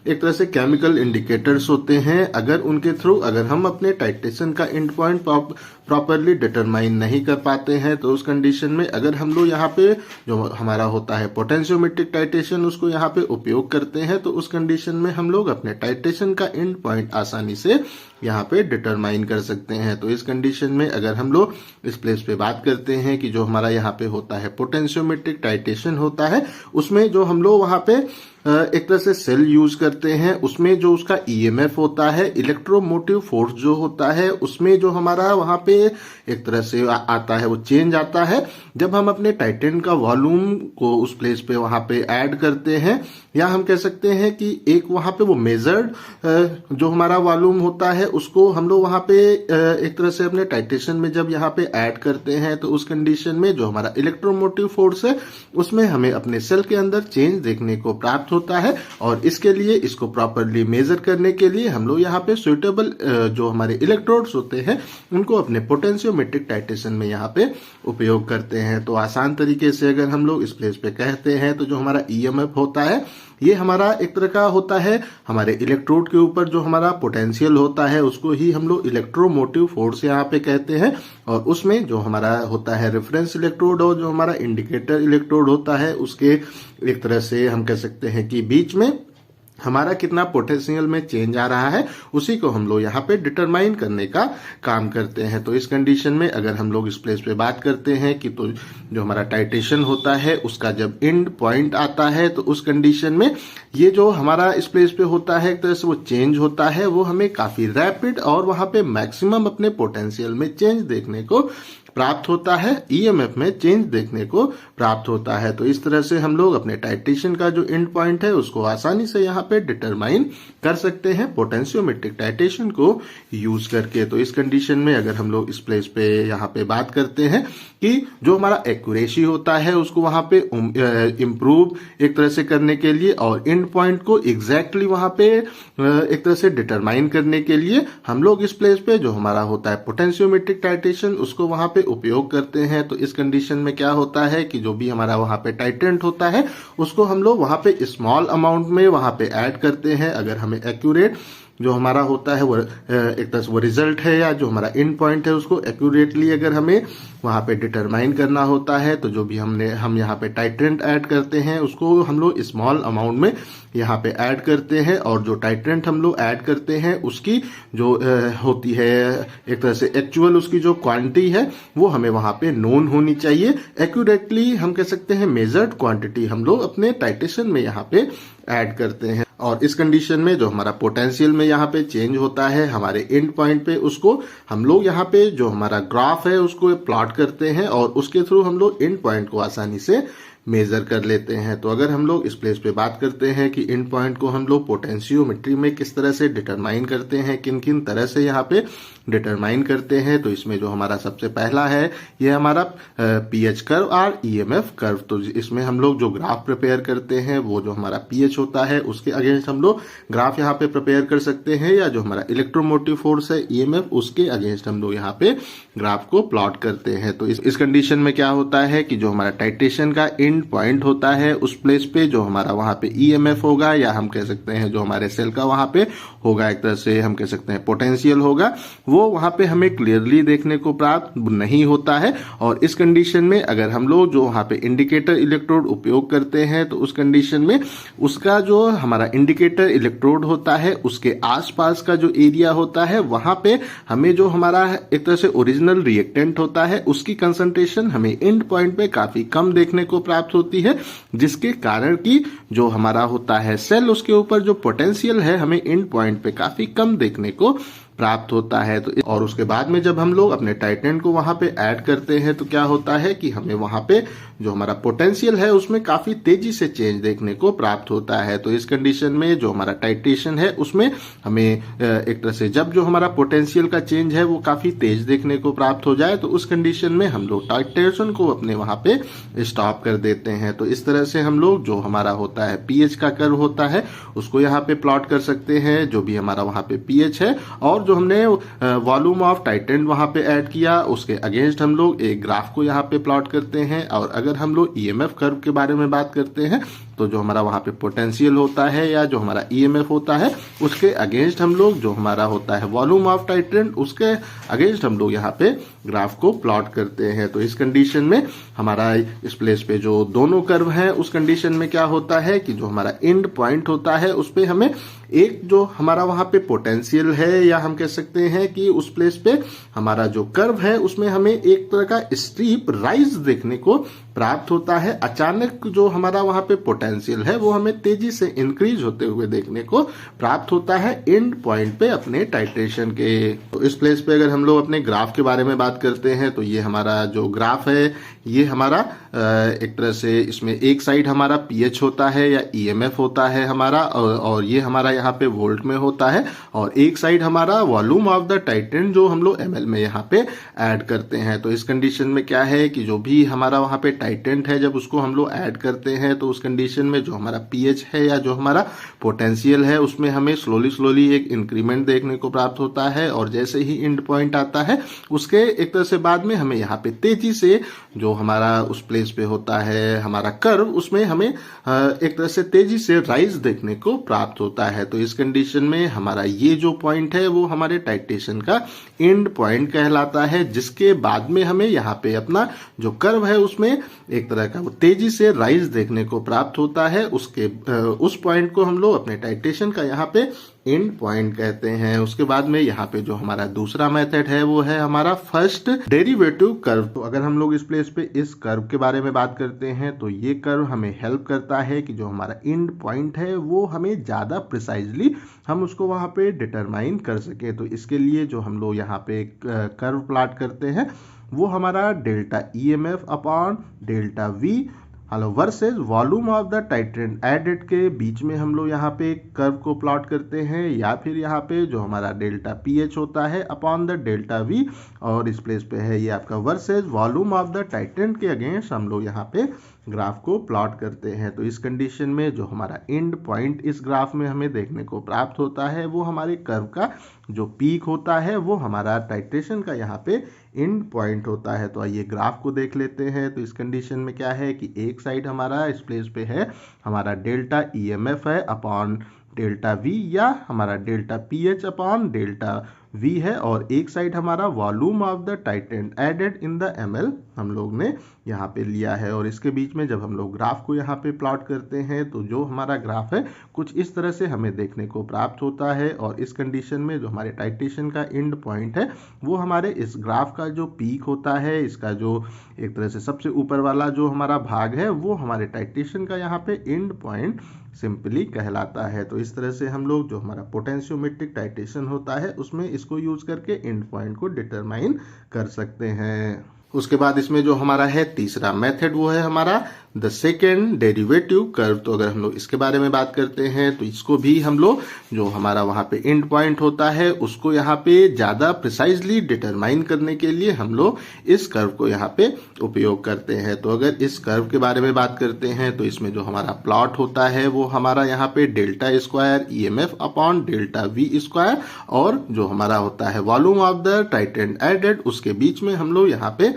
एक तरह से केमिकल इंडिकेटर्स होते हैं, अगर उनके थ्रू अगर हम अपने टाइटेशन का एंड पॉइंट प्रॉपरली डिटरमाइन नहीं कर पाते हैं तो उस कंडीशन में अगर हम लोग यहाँ पे जो हमारा होता है पोटेंशियोमेट्रिक टाइटेशन उसको यहाँ पे उपयोग करते हैं तो उस कंडीशन में हम लोग अपने टाइटेशन का एंड पॉइंट आसानी से यहाँ पे डिटरमाइन कर सकते हैं। तो इस कंडीशन में अगर हम लोग इस प्लेस पे बात करते हैं कि जो हमारा यहाँ पे होता है पोटेंशियोमेट्रिक टाइटेशन होता है, उसमें जो हम लोग वहां पे एक तरह से सेल यूज करते हैं, उसमें जो उसका ईएमएफ होता है, इलेक्ट्रोमोटिव फोर्स जो होता है, उसमें जो हमारा वहां पे एक तरह से आता है वो चेंज आता है जब हम अपने टाइटेन का वॉल्यूम को उस प्लेस पे वहां पे ऐड करते हैं, या हम कह सकते हैं कि एक वहां पे वो मेजर्ड जो हमारा वॉल्यूम होता है उसको हम लोग वहां पे एक तरह से अपने टाइटेशन में जब यहाँ पे ऐड करते हैं तो उस कंडीशन में जो हमारा इलेक्ट्रोमोटिव फोर्स है उसमें हमें अपने सेल के अंदर चेंज देखने को प्राप्त होता है। और इसके लिए इसको प्रॉपरली मेजर करने के लिए हम लोग यहाँ पे सुइटेबल जो हमारे इलेक्ट्रोड्स होते हैं उनको अपने पोटेंशियोमेट्रिक टाइटेशन में यहाँ पे उपयोग करते हैं। तो आसान तरीके से अगर हम लोग इस प्लेस पे कहते हैं तो जो हमारा ईएमएफ होता है ये हमारा एक तरह का होता है हमारे इलेक्ट्रोड के ऊपर जो हमारा पोटेंशियल होता है उसको ही हम लोग इलेक्ट्रोमोटिव फोर्स यहाँ पे कहते हैं। और उसमें जो हमारा होता है रेफरेंस इलेक्ट्रोड और जो हमारा इंडिकेटर इलेक्ट्रोड होता है उसके एक तरह से हम कह सकते हैं कि बीच में हमारा कितना पोटेंशियल में चेंज आ रहा है उसी को हम लोग यहाँ पे डिटरमाइन करने का काम करते हैं। तो इस कंडीशन में अगर हम लोग इस प्लेस पे बात करते हैं कि तो जो हमारा टाइटेशन होता है उसका जब एंड पॉइंट आता है तो उस कंडीशन में ये जो हमारा इस प्लेस पे होता है एक तरह से वो चेंज होता है, वो हमें काफी रैपिड और वहां पे मैक्सिमम अपने पोटेंशियल में चेंज देखने को प्राप्त होता है, ईएमएफ में चेंज देखने को प्राप्त होता है। तो इस तरह से हम लोग अपने टाइटेशन का जो एंड पॉइंट है उसको आसानी से यहाँ पे डिटरमाइन कर सकते हैं पोटेंशियोमेट्रिक टाइटेशन को यूज करके। तो इस कंडीशन में अगर हम लोग इस प्लेस पे यहाँ पे बात करते हैं कि जो हमारा एक्यूरेसी होता है उसको वहां पे इम्प्रूव एक तरह से करने के लिए और एंड पॉइंट को एग्जैक्टली वहां पे एक तरह से डिटरमाइन करने के लिए हम लोग इस प्लेस पे जो हमारा होता है पोटेंशियोमेट्रिक टाइटेशन उसको वहां पे उपयोग करते हैं। तो इस कंडीशन में क्या होता है कि जो भी हमारा वहां पे टाइटेंट होता है उसको हम लोग वहां पे स्मॉल अमाउंट में वहां पे ऐड करते हैं। अगर हमें एक्यूरेट जो हमारा होता है वो एक तरह से वो रिजल्ट है या जो हमारा एंड पॉइंट है उसको एक्यूरेटली अगर हमें वहां पे डिटरमाइन करना होता है तो जो भी हम यहाँ पे टाइटेंट ऐड करते हैं उसको हम लोग स्मॉल अमाउंट में यहाँ पे ऐड करते हैं। और जो टाइटेंट हम लोग ऐड करते हैं उसकी जो होती है एक तरह से एक्चुअल उसकी जो क्वांटिटी है वो हमें वहां पे नोन होनी चाहिए। एक्यूरेटली हम कह सकते हैं मेजर्ड क्वांटिटी हम लोग अपने टाइटेशन में यहाँ पे ऐड करते हैं। और इस कंडीशन में जो हमारा पोटेंशियल में यहाँ पे चेंज होता है हमारे एंड पॉइंट पे उसको हम लोग यहाँ पे जो हमारा ग्राफ है उसको प्लॉट करते हैं और उसके थ्रू हम लोग एंड पॉइंट को आसानी से मेजर कर लेते हैं। तो अगर हम लोग इस प्लेस पे बात करते हैं कि एंड पॉइंट को हम लोग पोटेंशियोमेट्री में किस तरह से डिटरमाइन करते हैं, किन किन तरह से यहाँ पे डिटरमाइन करते हैं, तो इसमें जो हमारा सबसे पहला है ये हमारा पीएच कर्व और ईएमएफ कर्व। तो इसमें हम लोग जो ग्राफ प्रिपेयर करते हैं वो जो हमारा पीएच होता है उसके अगेंस्ट हम लोग ग्राफ यहाँ पे प्रिपेयर कर सकते हैं, या जो हमारा इलेक्ट्रोमोटिव फोर्स है ईएमएफ उसके अगेंस्ट हम लोग यहाँ पे ग्राफ को प्लॉट करते हैं। तो इस कंडीशन में क्या होता है कि जो हमारा टाइट्रेशन का एंड पॉइंट होता है उस प्लेस पे जो हमारा वहां पे ईएमएफ होगा, या हम कह सकते हैं जो हमारे सेल का वहां पे होगा, एक तरह से हम कह सकते हैं पोटेंशियल होगा, वो वहां पे हमें क्लियरली देखने को प्राप्त नहीं होता है। और इस कंडीशन में अगर हम लोग जो वहां पे इंडिकेटर इलेक्ट्रोड उपयोग करते हैं तो उस कंडीशन में उसका जो हमारा इंडिकेटर इलेक्ट्रोड होता है उसके आसपास का जो एरिया होता है वहां पे हमें जो हमारा एक तरह से ओरिजिनल रिएक्टेंट होता है उसकी कंसंट्रेशन हमें एंड पॉइंट पे काफी कम देखने को प्राप्त होती है, जिसके कारण कि जो हमारा होता है सेल उसके ऊपर जो पोटेंशियल है हमें एंड पॉइंट पे काफी कम देखने को प्राप्त होता है। तो और उसके बाद में जब हम लोग अपने टाइटेंट को वहां पे ऐड करते हैं तो क्या होता है कि हमें वहां पे जो हमारा पोटेंशियल है उसमें काफी तेजी से चेंज देखने को प्राप्त होता है। तो इस कंडीशन में जो हमारा टाइट्रेशन है उसमें हमें एक तरह से जब जो हमारा पोटेंशियल का चेंज है वो काफी तेज देखने को प्राप्त हो जाए तो उस कंडीशन में हम लोग टाइट्रेशन को अपने वहां पे स्टॉप कर देते हैं। तो इस तरह से हम लोग जो हमारा होता है पीएच का कर्व होता है उसको यहाँ पे प्लॉट कर सकते हैं, जो भी हमारा वहां पे पीएच है और जो हमने वॉल्यूम ऑफ टाइटेंट वहां पे ऐड किया उसके अगेंस्ट हम लोग एक ग्राफ को यहाँ पे प्लॉट करते हैं। और अगर हम लोग ईएमएफ कर्व के बारे में बात करते हैं तो जो हमारा वहां पे पोटेंशियल होता है या जो हमारा ईएमएफ होता है उसके अगेंस्ट हम लोग जो हमारा होता है वॉल्यूम ऑफ टाइटेंट उसके अगेंस्ट हम लोग यहाँ पे ग्राफ को प्लॉट करते हैं। तो इस कंडीशन में हमारा इस प्लेस पे जो दोनों कर्व हैं उस कंडीशन में क्या होता है कि जो हमारा एंड पॉइंट होता है उस पे हमें एक जो हमारा वहां पे पोटेंशियल है या हम कह सकते हैं कि उस प्लेस पे हमारा जो कर्व है उसमें हमें एक तरह का स्टीप राइज देखने को प्राप्त होता है। अचानक जो हमारा वहां पे पोटेंशियल है वो हमें तेजी से इंक्रीज होते हुए देखने को प्राप्त होता है एंड पॉइंट पे अपने टाइट्रेशन के। तो इस प्लेस पे अगर हम लोग अपने ग्राफ के बारे में बात करते हैं तो ये हमारा जो ग्राफ है ये हमारा एक तरह से इसमें एक साइड हमारा पीएच होता है या ईएमएफ होता है हमारा, और ये हमारा यहाँ पे वोल्ट में होता है, और एक साइड हमारा वॉल्यूम ऑफ द टाइटेंट जो हम लोग एमएल में यहाँ पे ऐड करते हैं। तो इस कंडीशन में क्या है कि जो भी हमारा वहाँ पे टाइटेंट है जब उसको हम लोग ऐड करते हैं तो उस कंडीशन में जो हमारा पीएच है या जो हमारा पोटेंशियल है उसमें हमें स्लोली एक इंक्रीमेंट देखने को प्राप्त होता है, और जैसे ही एंड पॉइंट आता है उसके एक तरह से बाद में हमें यहाँ पे तेजी से जो हमारा उस प्लेस पे होता है हमारा कर्व उसमें हमें एक तरह से तेजी से राइज देखने को प्राप्त होता है। तो इस कंडीशन में हमारा ये जो पॉइंट है वो हमारे टाइट्रेशन का एंड पॉइंट कहलाता है, जिसके बाद में हमें यहाँ पे अपना जो कर्व है उसमें एक तरह का वो तेजी से राइज देखने को प्राप्त होता है। उसके उस पॉइंट को हम लोग अपने टाइट्रेशन का यहाँ पे एंड पॉइंट कहते हैं। उसके बाद में यहाँ पे जो हमारा दूसरा मेथड है वो है हमारा फर्स्ट डेरिवेटिव कर्व। तो अगर हम लोग इस प्लेस पे इस कर्व के बारे में बात करते हैं तो ये कर्व हमें हेल्प करता है कि जो हमारा एंड पॉइंट है वो हमें ज्यादा प्रिसाइजली हम उसको वहां पे डिटरमाइन कर सके। तो इसके लिए जो हम लोग यहाँ पे कर्व प्लॉट करते हैं वो हमारा delta EMF upon delta V versus volume of the titrant added के बीच में हम लोग यहाँ पे कर्व को प्लॉट करते हैं, या फिर यहाँ पे जो हमारा डेल्टा पीएच होता है अपॉन द डेल्टा वी, और इस प्लेस पे है ये आपका वर्सेस वॉल्यूम ऑफ द टाइटेंट के अगेंस्ट हम लोग यहाँ पे ग्राफ को प्लॉट करते हैं। तो इस कंडीशन में जो हमारा एंड पॉइंट इस ग्राफ में हमें देखने को प्राप्त होता है वो हमारे कर्व का जो पीक होता है वो हमारा टाइट्रेशन का यहाँ पे एंड पॉइंट होता है। तो आइए ग्राफ को देख लेते हैं। तो इस कंडीशन में क्या है कि एक साइड हमारा इस प्लेस पे है हमारा डेल्टा ईएमएफ है अपॉन डेल्टा वी, या हमारा delta pH upon delta V है, और एक साइड हमारा volume of the titrant added in the ml हम लोग ने यहाँ पे लिया है। और इसके बीच में जब हम लोग ग्राफ को यहाँ पे प्लॉट करते हैं तो जो हमारा ग्राफ है कुछ इस तरह से हमें देखने को प्राप्त होता है। और इस कंडीशन में जो हमारे टाइट्रेशन का एंड पॉइंट है वो हमारे इस ग्राफ का जो पीक होता है, इसका जो एक तरह से सबसे ऊपर वाला जो हमारा भाग है वो हमारे टाइट्रेशन का यहाँ पे एंड पॉइंट सिंपली कहलाता है। तो इस तरह से हम लोग जो हमारा पोटेंशियोमेट्रिक टाइट्रेशन होता है उसमें इसको यूज करके एंड पॉइंट को डिटरमाइन कर सकते हैं। उसके बाद इसमें जो हमारा है तीसरा मेथड वो है हमारा द सेकेंड डेरिवेटिव कर्व, तो अगर हम लोग इसके बारे में बात करते हैं तो इसको भी हम लोग जो हमारा वहां पे एंड पॉइंट होता है उसको यहाँ पे ज्यादा प्रिसाइजली डिटरमाइन करने के लिए हम लोग इस कर्व को यहाँ पे उपयोग करते हैं। तो अगर इस कर्व के बारे में बात करते हैं तो इसमें जो हमारा प्लॉट होता है वो हमारा यहाँ पे delta square EMF upon delta V square, और जो हमारा होता है volume of the titrant added, उसके बीच में हम लोग यहाँ पे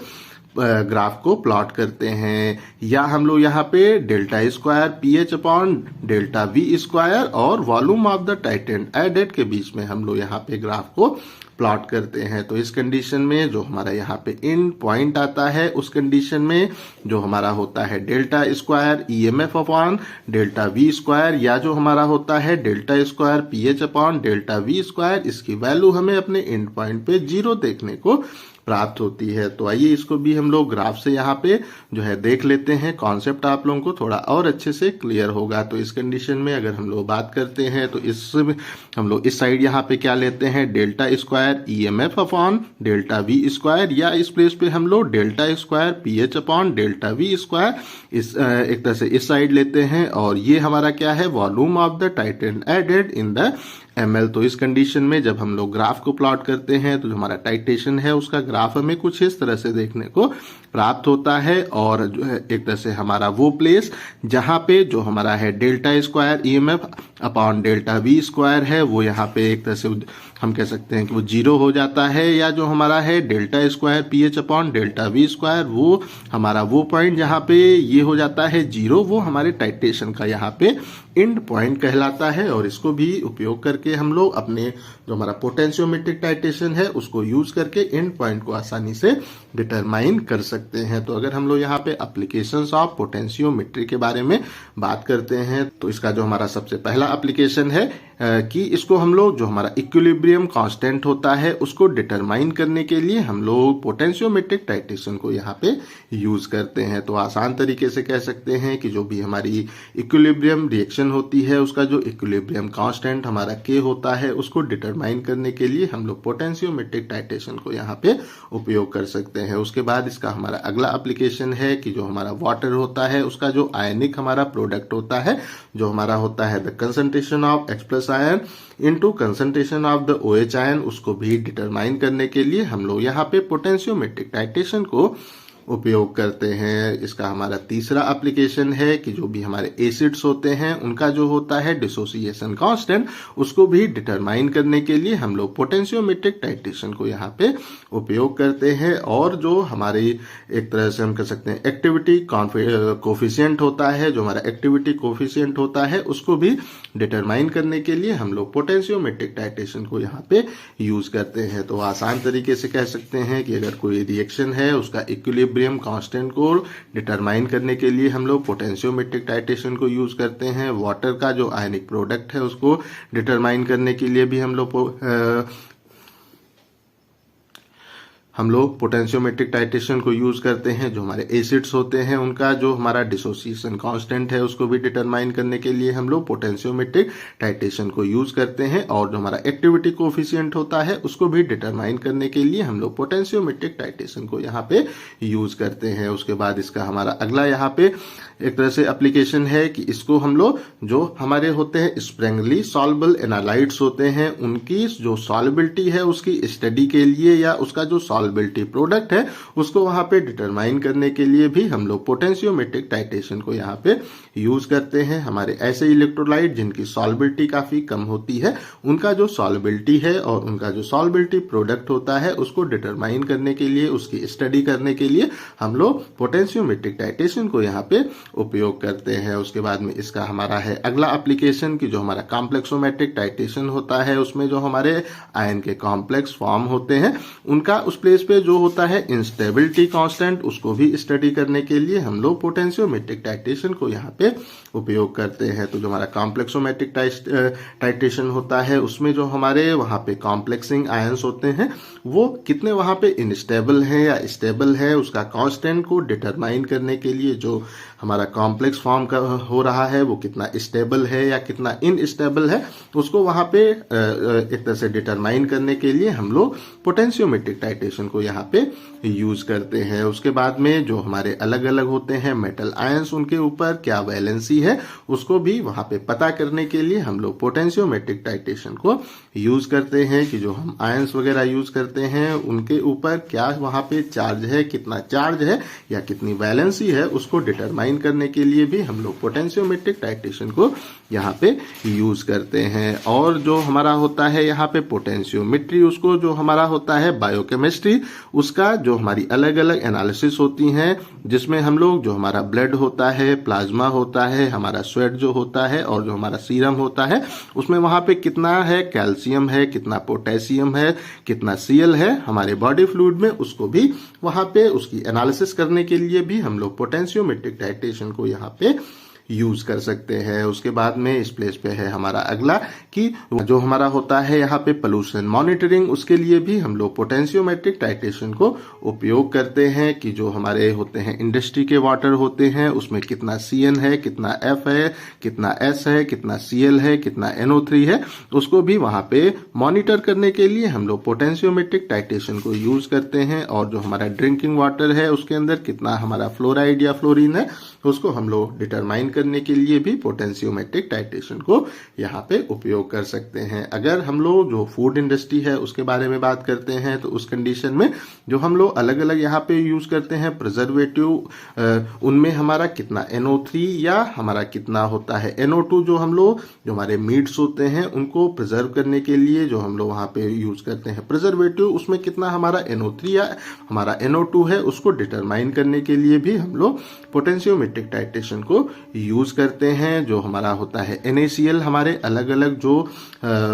ग्राफ को प्लॉट करते हैं। या हम लोग यहाँ पे delta square PH upon delta V square और volume of the titrant added के बीच में हम लोग यहाँ पे ग्राफ को प्लॉट करते हैं। तो इस कंडीशन में जो हमारा यहाँ पे एंड पॉइंट आता है उस कंडीशन में जो हमारा होता है delta square EMF upon delta V square, या जो हमारा होता है delta square PH upon delta V square, इसकी वैल्यू हमें अपने एंड पॉइंट पे 0 देखने को प्राप्त होती है। तो आइए इसको भी हम लोग ग्राफ से यहाँ पे जो है देख लेते हैं, कॉन्सेप्ट आप लोगों को थोड़ा और अच्छे से क्लियर होगा। तो इस कंडीशन में अगर हम लोग बात करते हैं तो इस हम लोग इस साइड यहाँ पे क्या लेते हैं, delta square EMF upon delta V square, या इस प्लेस पे हम लोग delta square PH upon delta V square इस एक तरह से इस साइड लेते हैं, और ये हमारा क्या है, volume of the titrant added in the ml। तो इस कंडीशन में जब हम लोग ग्राफ को प्लॉट करते हैं तो जो हमारा टाइटेशन है उसका ग्राफ हमें कुछ इस तरह से देखने को प्राप्त होता है, और जो है एक तरह से हमारा वो प्लेस जहां पे जो हमारा है delta square EMF upon delta V square है वो यहाँ पे एक तरह से हम कह सकते हैं कि वो 0 हो जाता है, या जो हमारा है delta square PH upon delta V square वो हमारा वो पॉइंट जहां पे ये हो जाता है 0, वो हमारे टाइटेशन का यहाँ पे एंड पॉइंट कहलाता है। और इसको भी उपयोग करके हम लोग अपने जो हमारा पोटेंशियोमेट्रिक टाइटेशन है उसको यूज करके एंड पॉइंट को आसानी से डिटरमाइन कर सकते हैं। तो अगर हम लोग यहाँ पे एप्लीकेशंस ऑफ पोटेंशियोमेट्री के बारे में बात करते हैं तो इसका जो हमारा सबसे पहला एप्लीकेशन है कि इसको हम लोग जो हमारा इक्विलिब्रियम कांस्टेंट होता है उसको डिटरमाइन करने के लिए हम लोग पोटेंशियोमेट्रिक टाइटेशन को यहाँ पे यूज करते हैं। तो आसान तरीके से कह सकते हैं कि जो भी हमारी इक्विलिब्रियम रिएक्शन होती है उसका जो इक्विलिब्रियम कांस्टेंट हमारा K होता है उसको डिटरमाइन करने के लिए हम लोग पोटेंशियोमेट्रिक टाइटेशन को यहाँ पे उपयोग कर सकते हैं। उसके बाद इसका हमारा अगला एप्लीकेशन है कि जो हमारा वाटर होता है उसका जो आयनिक हमारा प्रोडक्ट होता है, जो हमारा होता है the concentration of H+ ion into concentration of the OH ion, उसको भी डिटरमाइन करने के लिए हम लोग यहाँ पे पोटेंशियोमेट्रिक टाइटेशन को उपयोग करते हैं। इसका हमारा तीसरा एप्लीकेशन है कि जो भी हमारे एसिड्स होते हैं उनका जो होता है डिसोसिएशन कांस्टेंट उसको भी डिटरमाइन करने के लिए हम लोग पोटेंशियोमेट्रिक टाइटेशन को यहाँ पे उपयोग करते हैं। और जो हमारी एक तरह से हम कह सकते हैं एक्टिविटी कोफिशिएंट होता है, जो हमारा एक्टिविटी कोफिशिएंट होता है उसको भी डिटरमाइन करने के लिए हम लोग पोटेंशियोमेट्रिक टाइटेशन को यहाँ पे यूज करते हैं। तो आसान तरीके से कह सकते हैं कि अगर कोई रिएक्शन है उसका इक्विलिब्रियम कांस्टेंट को डिटरमाइन करने के लिए हम लोग पोटेंशियोमेट्रिक टाइटेशन को यूज करते हैं। वाटर का जो आयनिक प्रोडक्ट है उसको डिटरमाइन करने के लिए भी हम लोग पोटेंशियोमेट्रिक टाइटेशन को यूज करते हैं। जो हमारे एसिड्स होते हैं उनका जो हमारा डिसोसिएशन कांस्टेंट है उसको भी डिटरमाइन करने के लिए हम लोग पोटेंशियोमेट्रिक टाइटेशन को यूज करते हैं। और जो हमारा एक्टिविटी कोफिशिएंट होता है उसको भी डिटरमाइन करने के लिए हम लोग पोटेंशियोमेट्रिक टाइटेशन को यहाँ पे यूज करते हैं। उसके बाद इसका हमारा अगला यहाँ पे एक तरह से एप्लीकेशन है कि इसको हम लोग जो हमारे होते हैं स्प्रेंगली सॉल्युबल एनालाइट्स होते हैं उनकी जो सॉल्युबिलिटी है उसकी स्टडी के लिए या उसका जो सॉल्युबिलिटी प्रोडक्ट है उसको वहां पे डिटरमाइन करने के लिए भी हम लोग पोटेंशियोमेट्रिक टाइटेशन को यहाँ पे यूज करते हैं। हमारे ऐसे इलेक्ट्रोलाइट जिनकी सॉल्युबिलिटी काफी कम होती है उनका जो सॉल्युबिलिटी है और उनका जो सॉल्युबिलिटी प्रोडक्ट होता है उसको डिटरमाइन करने के लिए, उसकी स्टडी करने के लिए हम लोग पोटेंशियोमेट्रिक टाइटेशन को यहाँ पे उपयोग करते हैं। उसके बाद में इसका हमारा है अगला एप्लीकेशन की जो हमारा कॉम्प्लेक्सोमेट्रिक टाइटेशन होता है उसमें जो हमारे आयन के कॉम्प्लेक्स फॉर्म होते हैं उनका उस प्लेस पे जो होता है इंस्टेबिलिटी कांस्टेंट उसको भी स्टडी करने के लिए हम लोग पोटेंशियोमेट्रिक टाइटेशन को यहाँ पे उपयोग करते हैं। तो जो हमारा कॉम्प्लेक्सोमेट्रिक टाइटेशन होता है उसमें जो हमारे वहां पे कॉम्प्लेक्सिंग आयंस होते हैं वो कितने वहां पे इनस्टेबल है या स्टेबल है उसका कांस्टेंट को डिटरमाइन करने के लिए जो हमारा कॉम्प्लेक्स फॉर्म का हो रहा है वो कितना स्टेबल है या कितना इनस्टेबल है उसको वहां पे एक तरह से डिटरमाइन करने के लिए हम लोग पोटेंशियोमेट्रिक टाइटेशन टाइटेशन को यहाँ पे यूज करते हैं। उसके बाद में जो हमारे अलग अलग होते हैं मेटल आयंस, उनके ऊपर क्या वैलेंसी है उसको भी वहां पे पता करने के लिए हम लोग पोटेंशियोमेट्रिक टाइटेशन को यूज करते हैं कि जो हम आयंस वगैरह यूज करते हैं उनके ऊपर क्या वहां पे चार्ज है, कितना चार्ज है या कितनी वैलेंसी है, उसको डिटरमाइन करने के लिए भी हम लोग पोटेंशियोमेट्रिक टाइटेशन को यहाँ पे यूज करते हैं। और जो हमारा होता है यहाँ पे पोटेंशियोमेट्री, उसको जो हमारा होता है बायोकेमिस्ट्री, उसका जो हमारी अलग अलग एनालिसिस होती हैं, जिसमें हम लोग जो हमारा ब्लड होता है, प्लाज्मा होता है, हमारा स्वेट जो होता है और जो हमारा सीरम होता है, उसमें वहां पे कितना है कैल्शियम है, कितना पोटेशियम है, कितना सीएल है हमारे बॉडी फ्लूइड में, उसको भी वहां पे उसकी एनालिसिस करने के लिए भी हम लोग पोटेंशियोमेट्रिक टाइटेशन को यहाँ पे यूज कर सकते हैं। उसके बाद में इस प्लेस पे है हमारा अगला कि जो हमारा होता है यहाँ पे पोल्यूशन मॉनिटरिंग, उसके लिए भी हम लोग पोटेंशियोमेट्रिक टाइटेशन को उपयोग करते हैं कि जो हमारे होते हैं इंडस्ट्री के वाटर होते हैं उसमें कितना CN है, कितना F है, कितना S है, कितना CL है, कितना NO3 है, उसको भी वहां पे मॉनिटर करने के लिए हम लोग पोटेंशियोमेट्रिक टाइटेशन को यूज करते हैं। और जो हमारा ड्रिंकिंग वाटर है उसके अंदर कितना हमारा फ्लोराइड या फ्लोरीन है, उसको हम लोग डिटरमाइन करने के लिए भी पोटेंशियोमेट्रिक टाइटेशन को यहाँ पे उपयोग कर सकते हैं। अगर हम लोग जो फूड इंडस्ट्री है उसके बारे में बात करते हैं तो उस कंडीशन में जो हम लोग अलग अलग यहाँ पे यूज करते हैं प्रिजर्वेटिव, उनमें हमारा कितना NO3 या हमारा कितना होता है NO2, जो हम लोग जो हमारे मीट्स होते हैं उनको प्रिजर्व करने के लिए जो हम लोग वहां पे यूज करते हैं प्रिजर्वेटिव, उसमें कितना हमारा NO3 या हमारा NO2 है, उसको डिटरमाइन करने के लिए भी हम लोग पोटेंशियोमेट्रिक टाइटेशन को यूज करते हैं। जो हमारा होता है NaCl, हमारे अलग अलग जो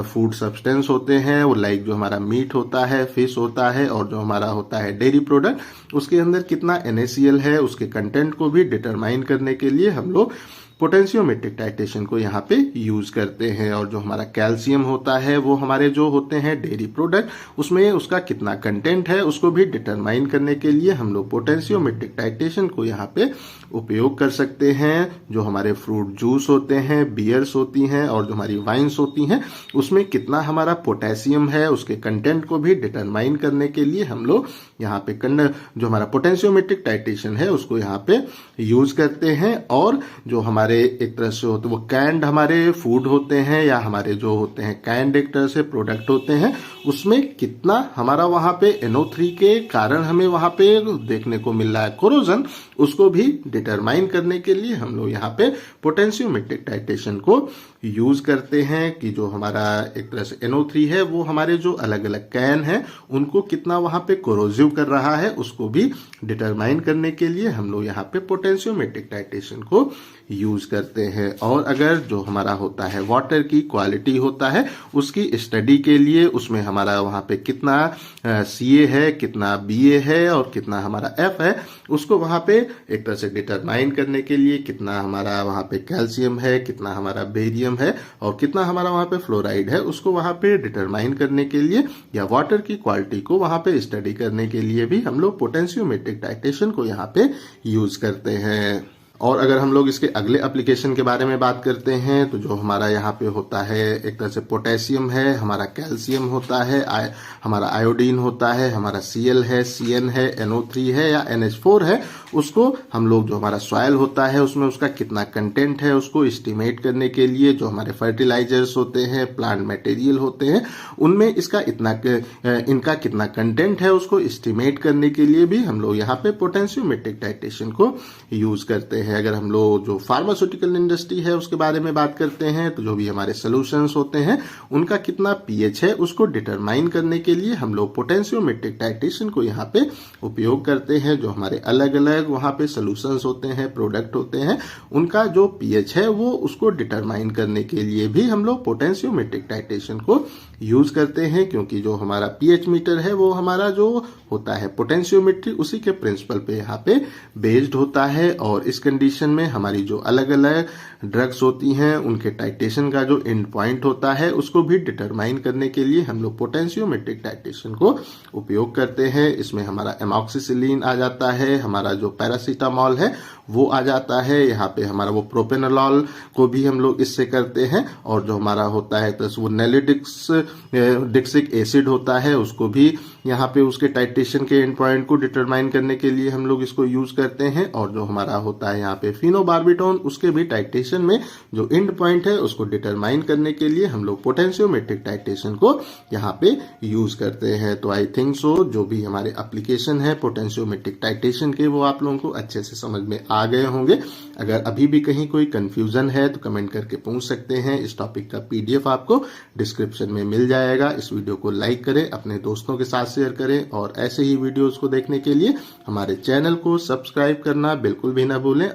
फूड सब्सटेंस होते हैं वो लाइक जो हमारा मीट होता है, फिश होता है और जो हमारा होता है डेयरी प्रोडक्ट, उसके अंदर कितना NaCl है, उसके कंटेंट को भी डिटरमाइन करने के लिए हम लोग पोटेंशियोमेट्रिक टाइटेशन को यहाँ पे यूज करते हैं। और जो हमारा कैल्शियम होता है वो हमारे जो होते हैं डेयरी प्रोडक्ट, उसमें उसका कितना कंटेंट है उसको भी डिटरमाइन करने के लिए हम लोग पोटेंशियोमेट्रिक टाइटेशन को यहाँ पे उपयोग कर सकते हैं। जो हमारे फ्रूट जूस होते हैं, बियर्स होती हैं और जो हमारी वाइन्स होती हैं, उसमें कितना हमारा पोटेशियम है, उसके कंटेंट को भी डिटरमाइन करने के लिए हम लोग यहाँ पे जो हमारा पोटेंशियोमेट्रिक टाइटेशन है उसको यहाँ पे यूज करते हैं। और जो हमारे एक तरह से होते वो कैंड हमारे फूड होते हैं या हमारे जो होते हैं कैंड एक तरह से प्रोडक्ट होते हैं, उसमें कितना हमारा वहां पे NO3 के कारण हमें वहां पे देखने को मिल रहा है कोरोजन, उसको भी डिटरमाइन करने के लिए हम लोग यहाँ पे पोटेंशियोमेट्रिक टाइटेशन को यूज करते हैं कि जो हमारा एक तरह से NO3 है वो हमारे जो अलग अलग कैन है उनको कितना वहां पे कोरोजिव कर रहा है, उसको भी डिटरमाइन करने के लिए हम लोग यहाँ पे पोटेंशियोमेट्रिक टाइटेशन को यूज करते हैं। और अगर जो हमारा होता है वाटर की क्वालिटी होता है उसकी स्टडी के लिए उसमें हमारा वहां पे कितना Ca है, कितना Ba है और कितना हमारा F है, उसको वहां पे एक तरह से डिटरमाइन करने के लिए कितना हमारा वहां पे कैल्शियम है, कितना हमारा बेरियम है और कितना हमारा वहां पे फ्लोराइड है, उसको वहां पे डिटरमाइन करने के लिए या वाटर की क्वालिटी को वहां पे स्टडी करने के लिए भी हम लोग पोटेंशियोमेट्रिक टाइटेशन को यहाँ पे यूज करते हैं। और अगर हम लोग इसके अगले एप्लीकेशन के बारे में बात करते हैं तो जो हमारा यहाँ पे होता है एक तरह से पोटेशियम है, हमारा कैल्शियम होता है, हमारा आयोडीन होता है, हमारा Cl है, Cn है, NO3 है या NH4 है, उसको हम लोग जो हमारा सॉइल होता है उसमें उसका कितना कंटेंट है उसको एस्टिमेट करने के लिए जो हमारे फर्टिलाइजर्स होते हैं, प्लांट मटेरियल होते हैं, उनमें इसका इनका कितना कंटेंट है उसको एस्टिमेट करने के लिए भी हम लोग यहाँ पे पोटेंशियोमेट्रिक टाइटेशन को यूज करते हैं। अगर हम लोग जो फार्मास्यूटिकल इंडस्ट्री है उसके बारे में बात करते हैं तो जो भी हमारे सॉल्यूशंस होते हैं उनका कितना pH है उसको डिटरमाइन करने के लिए हम लोग पोटेंशियोमेट्रिक टाइटेशन को यहाँ पे उपयोग करते हैं। जो हमारे अलग अलग वहां पे सॉल्यूशंस होते हैं, प्रोडक्ट होते हैं, उनका जो pH है वो उसको डिटरमाइन करने के लिए भी हम लोग पोटेंशियोमेट्रिक टाइटेशन को यूज करते हैं, क्योंकि जो हमारा pH मीटर है वो हमारा जो होता है पोटेंशियोमेट्री उसी के प्रिंसिपल पे यहाँ पे बेस्ड होता है। और इस कंडीशन में हमारी जो अलग अलग ड्रग्स होती हैं उनके टाइटेशन का जो एंड पॉइंट होता है उसको भी डिटरमाइन करने के लिए हम लोग पोटेंशियोमेट्रिक टाइटेशन को उपयोग करते हैं। इसमें हमारा एमॉक्सिसिलिन आ जाता है, हमारा जो पैरासीटामॉल है वो आ जाता है, यहाँ पे हमारा वो प्रोपेनोलॉल को भी हम लोग इससे करते हैं। और जो हमारा होता है तो वो नेलिडिक्सिक एसिड होता है उसको भी यहाँ पे उसके टाइट्रेशन के एंड पॉइंट को डिटरमाइन करने के लिए हम लोग इसको यूज करते हैं। और जो हमारा होता है यहाँ पे फिनोबार्बिटोन, उसके भी टाइट्रेशन में जो एंड पॉइंट है उसको डिटरमाइन करने के लिए हम लोग पोटेंशियोमेट्रिक टाइट्रेशन को यहाँ पे यूज करते हैं। तो आई थिंक सो जो भी हमारे एप्लीकेशन है पोटेंशियोमेट्रिक टाइट्रेशन के वो आप लोगों को अच्छे से समझ में आ गए होंगे। अगर अभी भी कहीं कोई कंफ्यूजन है तो कमेंट करके पूछ सकते हैं। इस टॉपिक का पीडीएफ आपको डिस्क्रिप्शन में मिल जाएगा। इस वीडियो को लाइक करें, अपने दोस्तों के साथ शेयर करें और ऐसे ही वीडियोस को देखने के लिए हमारे चैनल को सब्सक्राइब करना बिल्कुल भी ना भूलें।